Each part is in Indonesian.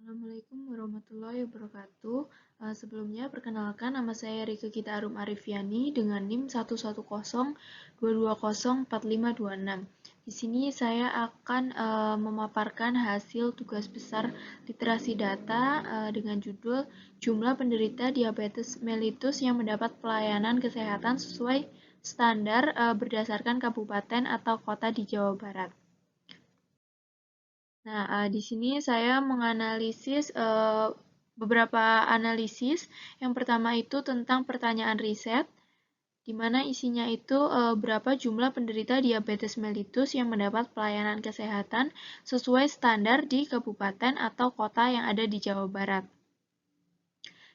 Assalamualaikum warahmatullahi wabarakatuh. Sebelumnya, perkenalkan nama saya Rike Gita Arum Arifiani dengan NIM 11022204526. Di sini saya akan memaparkan hasil tugas besar literasi data dengan judul Jumlah penderita diabetes mellitus yang mendapat pelayanan kesehatan sesuai standar berdasarkan kabupaten atau kota di Jawa Barat. Nah, di sini saya menganalisis beberapa analisis. Yang pertama itu tentang pertanyaan riset, di mana isinya itu berapa jumlah penderita diabetes mellitus yang mendapat pelayanan kesehatan sesuai standar di kabupaten atau kota yang ada di Jawa Barat.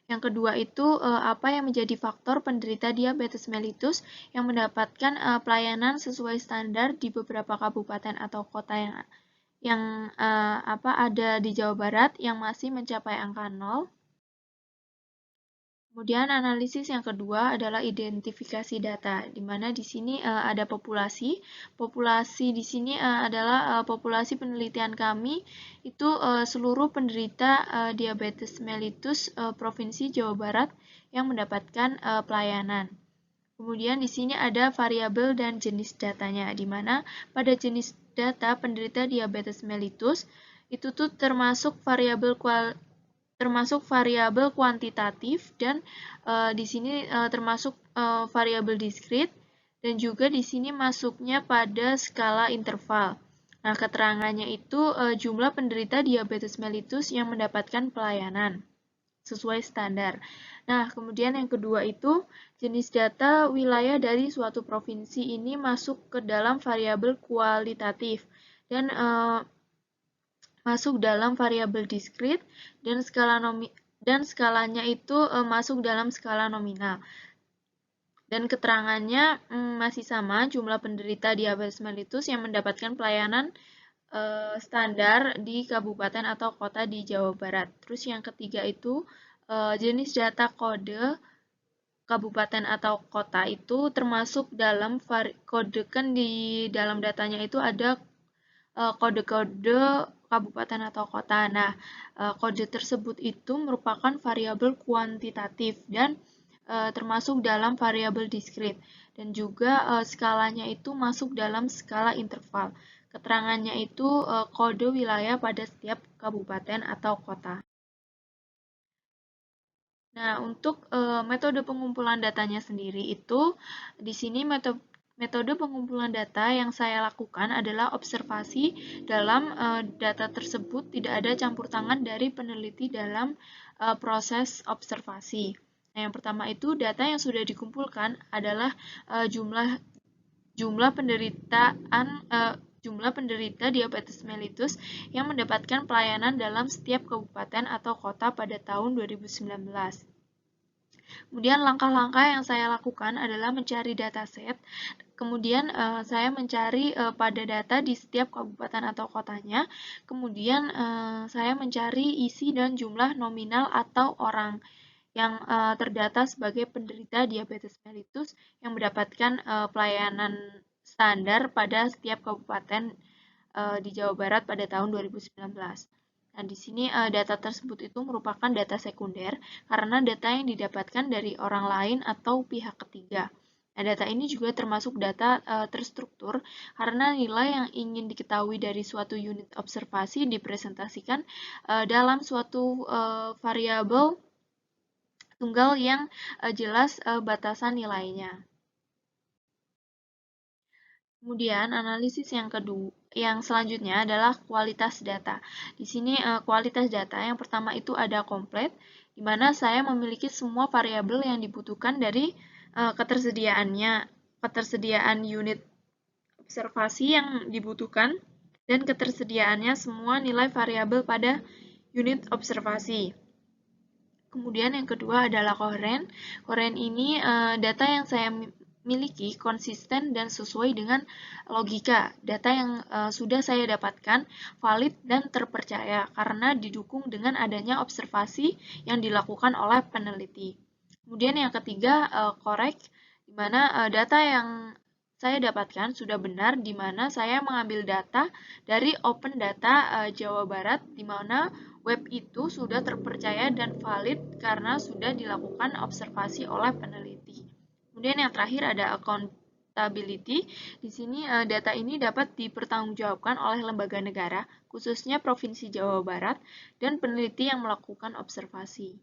Yang kedua itu apa yang menjadi faktor penderita diabetes mellitus yang mendapatkan pelayanan sesuai standar di beberapa kabupaten atau kota yang ada di Jawa Barat yang masih mencapai angka 0. Kemudian analisis yang kedua adalah identifikasi data, di mana di sini ada populasi. Populasi di sini adalah populasi penelitian kami itu seluruh penderita diabetes mellitus Provinsi Jawa Barat yang mendapatkan pelayanan. Kemudian di sini ada variabel dan jenis datanya, di mana pada jenis data penderita diabetes mellitus itu tuh termasuk variabel kuantitatif dan di sini termasuk variabel diskrit dan juga di sini masuknya pada skala interval. Nah, keterangannya itu jumlah penderita diabetes mellitus yang mendapatkan pelayanan sesuai standar. Nah, kemudian yang kedua itu jenis data wilayah dari suatu provinsi ini masuk ke dalam variabel kualitatif dan masuk dalam variabel diskrit dan skalanya itu masuk dalam skala nominal. Dan keterangannya masih sama, jumlah penderita diabetes mellitus yang mendapatkan pelayanan standar di kabupaten atau kota di Jawa Barat. Terus yang ketiga itu jenis data kode kabupaten atau kota itu termasuk dalam kode, kan di dalam datanya itu ada kode-kode kabupaten atau kota. Nah, kode tersebut itu merupakan variabel kuantitatif dan termasuk dalam variabel diskrit dan juga skalanya itu masuk dalam skala interval. Keterangannya itu kode wilayah pada setiap kabupaten atau kota. Nah, untuk metode pengumpulan datanya sendiri itu di sini metode pengumpulan data yang saya lakukan adalah observasi. Dalam data tersebut tidak ada campur tangan dari peneliti dalam proses observasi. Nah, yang pertama itu data yang sudah dikumpulkan adalah jumlah penderita diabetes mellitus yang mendapatkan pelayanan dalam setiap kabupaten atau kota pada tahun 2019. Kemudian langkah-langkah yang saya lakukan adalah mencari dataset. Kemudian saya mencari pada data di setiap kabupaten atau kotanya. Kemudian saya mencari isi dan jumlah nominal atau orang yang terdata sebagai penderita diabetes mellitus yang mendapatkan pelayanan standar pada setiap kabupaten di Jawa Barat pada tahun 2019. Nah, di sini data tersebut itu merupakan data sekunder karena data yang didapatkan dari orang lain atau pihak ketiga. Nah, data ini juga termasuk data terstruktur karena nilai yang ingin diketahui dari suatu unit observasi dipresentasikan dalam suatu variabel tunggal yang jelas batasan nilainya. Kemudian analisis yang selanjutnya adalah kualitas data. Di sini kualitas data yang pertama itu ada komplit, di mana saya memiliki semua variabel yang dibutuhkan dari ketersediaan unit observasi yang dibutuhkan dan ketersediaannya semua nilai variabel pada unit observasi. Kemudian yang kedua adalah koheren. Koheren ini data yang saya miliki konsisten dan sesuai dengan logika. Data yang sudah saya dapatkan valid dan terpercaya karena didukung dengan adanya observasi yang dilakukan oleh peneliti. Kemudian yang ketiga, correct, di mana data yang saya dapatkan sudah benar, di mana saya mengambil data dari Open Data Jawa Barat, di mana web itu sudah terpercaya dan valid karena sudah dilakukan observasi oleh peneliti. Kemudian yang terakhir ada accountability. Di sini data ini dapat dipertanggungjawabkan oleh lembaga negara, khususnya Provinsi Jawa Barat, dan peneliti yang melakukan observasi.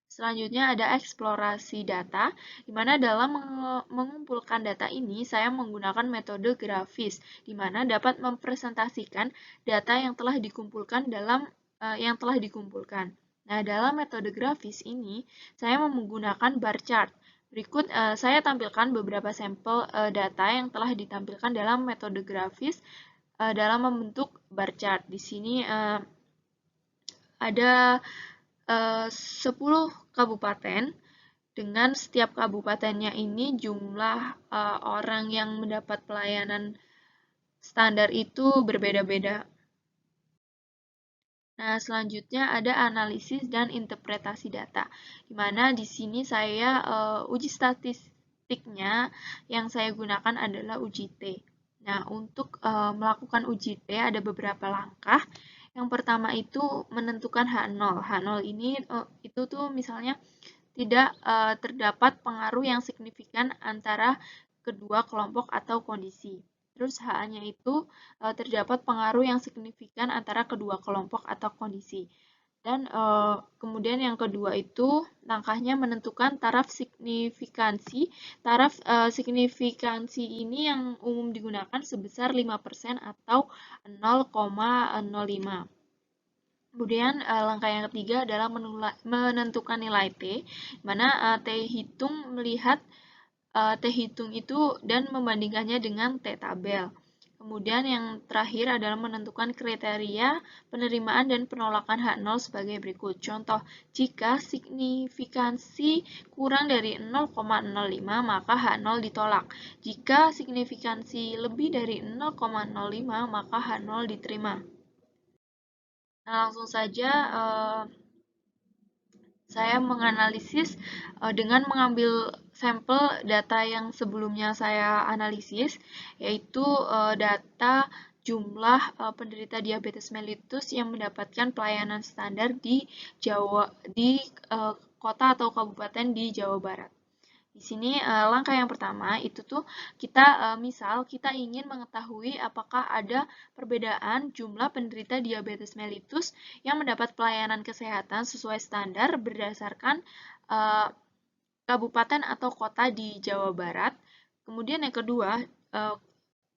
Selanjutnya ada eksplorasi data, di mana dalam mengumpulkan data ini saya menggunakan metode grafis, di mana dapat mempresentasikan data yang telah dikumpulkan Nah, dalam metode grafis ini saya menggunakan bar chart. Berikut saya tampilkan beberapa sampel data yang telah ditampilkan dalam metode grafis dalam membentuk bar chart. Di sini ada 10 kabupaten dengan setiap kabupatennya ini jumlah orang yang mendapat pelayanan standar itu berbeda-beda. Nah, selanjutnya ada analisis dan interpretasi data, di mana di sini saya uji statistiknya yang saya gunakan adalah uji T. Nah, untuk melakukan uji T ada beberapa langkah. Yang pertama itu menentukan H0. H0 ini itu tuh misalnya tidak terdapat pengaruh yang signifikan antara kedua kelompok atau kondisi. Terus H-nya itu terdapat pengaruh yang signifikan antara kedua kelompok atau kondisi. Dan kemudian yang kedua itu langkahnya menentukan taraf signifikansi. Taraf signifikansi ini yang umum digunakan sebesar 5% atau 0,05. Kemudian langkah yang ketiga adalah menentukan nilai T, di mana T hitung melihat T hitung itu dan membandingkannya dengan T tabel. Kemudian yang terakhir adalah menentukan kriteria penerimaan dan penolakan H0 sebagai berikut. Contoh, jika signifikansi kurang dari 0,05 maka H0 ditolak. Jika signifikansi lebih dari 0,05 maka H0 diterima. Nah, langsung saja saya menganalisis dengan mengambil sampel data yang sebelumnya saya analisis, yaitu data jumlah penderita diabetes mellitus yang mendapatkan pelayanan standar di kota atau kabupaten di Jawa Barat. Di sini langkah yang pertama itu tuh kita misal kita ingin mengetahui apakah ada perbedaan jumlah penderita diabetes mellitus yang mendapat pelayanan kesehatan sesuai standar berdasarkan kabupaten atau kota di Jawa Barat. Kemudian yang kedua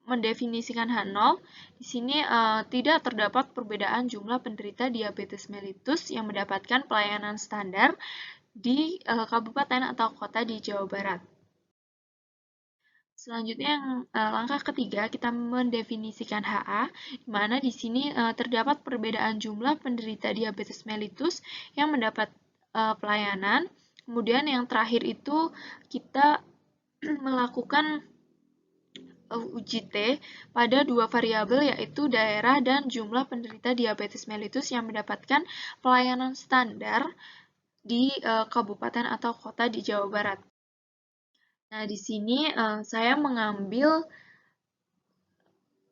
mendefinisikan H0. Di sini tidak terdapat perbedaan jumlah penderita diabetes mellitus yang mendapatkan pelayanan standar di kabupaten atau kota di Jawa Barat. Selanjutnya yang langkah ketiga kita mendefinisikan HA, di mana di sini terdapat perbedaan jumlah penderita diabetes mellitus yang mendapat pelayanan. Kemudian yang terakhir itu kita melakukan uji T pada dua variabel yaitu daerah dan jumlah penderita diabetes mellitus yang mendapatkan pelayanan standar di kabupaten atau kota di Jawa Barat. Nah, di sini saya mengambil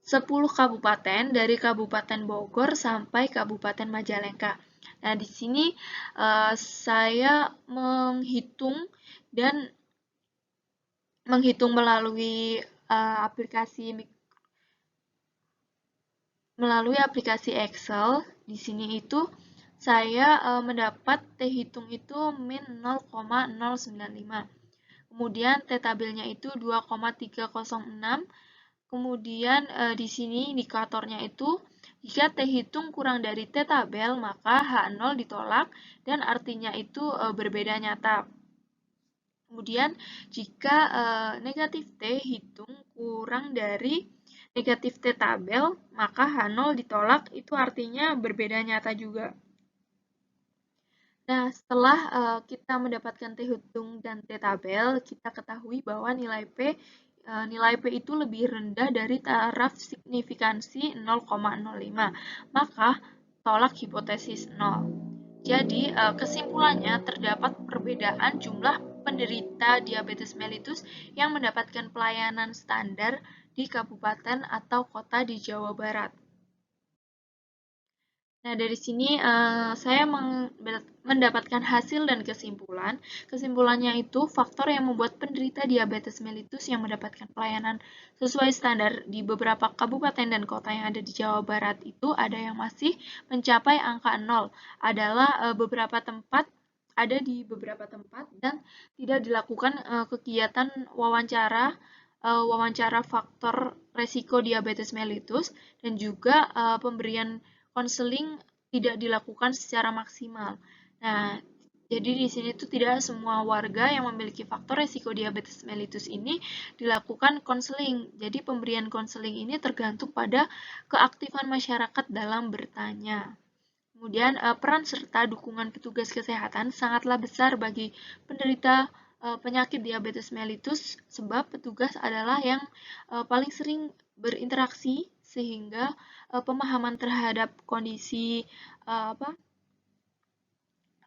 10 kabupaten dari Kabupaten Bogor sampai Kabupaten Majalengka. Nah, di sini saya menghitung melalui aplikasi Excel. Di sini itu saya mendapat T hitung itu min 0,095. Kemudian T tabelnya itu 2,306. Kemudian di sini indikatornya itu jika T hitung kurang dari T tabel maka H0 ditolak dan artinya itu berbeda nyata. Kemudian jika negatif T hitung kurang dari negatif T tabel, maka H0 ditolak, itu artinya berbeda nyata juga. Nah, setelah kita mendapatkan T hitung dan T tabel, kita ketahui bahwa nilai P itu lebih rendah dari taraf signifikansi 0,05, maka tolak hipotesis 0. Jadi, kesimpulannya terdapat perbedaan jumlah penderita diabetes mellitus yang mendapatkan pelayanan standar di kabupaten atau kota di Jawa Barat. Nah, dari sini saya mendapatkan hasil dan kesimpulan. Kesimpulannya itu, faktor yang membuat penderita diabetes mellitus yang mendapatkan pelayanan sesuai standar di beberapa kabupaten dan kota yang ada di Jawa Barat itu ada yang masih mencapai angka 0. Adalah ada di beberapa tempat dan tidak dilakukan kegiatan wawancara faktor resiko diabetes mellitus dan juga pemberian konseling tidak dilakukan secara maksimal. Nah, jadi di sini tuh tidak semua warga yang memiliki faktor resiko diabetes mellitus ini dilakukan konseling. Jadi pemberian konseling ini tergantung pada keaktifan masyarakat dalam bertanya. Kemudian peran serta dukungan petugas kesehatan sangatlah besar bagi penderita penyakit diabetes mellitus sebab petugas adalah yang paling sering berinteraksi sehingga pemahaman terhadap kondisi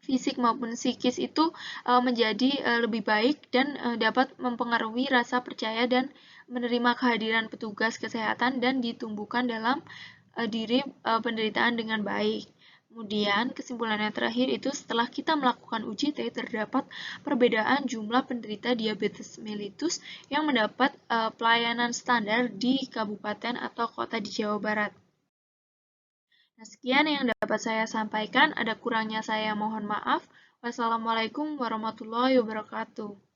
fisik maupun psikis itu menjadi lebih baik dan dapat mempengaruhi rasa percaya dan menerima kehadiran petugas kesehatan dan ditumbuhkan dalam diri penderitaan dengan baik. Kemudian, kesimpulan yang terakhir itu setelah kita melakukan uji T, terdapat perbedaan jumlah penderita diabetes mellitus yang mendapat pelayanan standar di kabupaten atau kota di Jawa Barat. Nah, sekian yang dapat saya sampaikan. Ada kurangnya saya mohon maaf. Wassalamualaikum warahmatullahi wabarakatuh.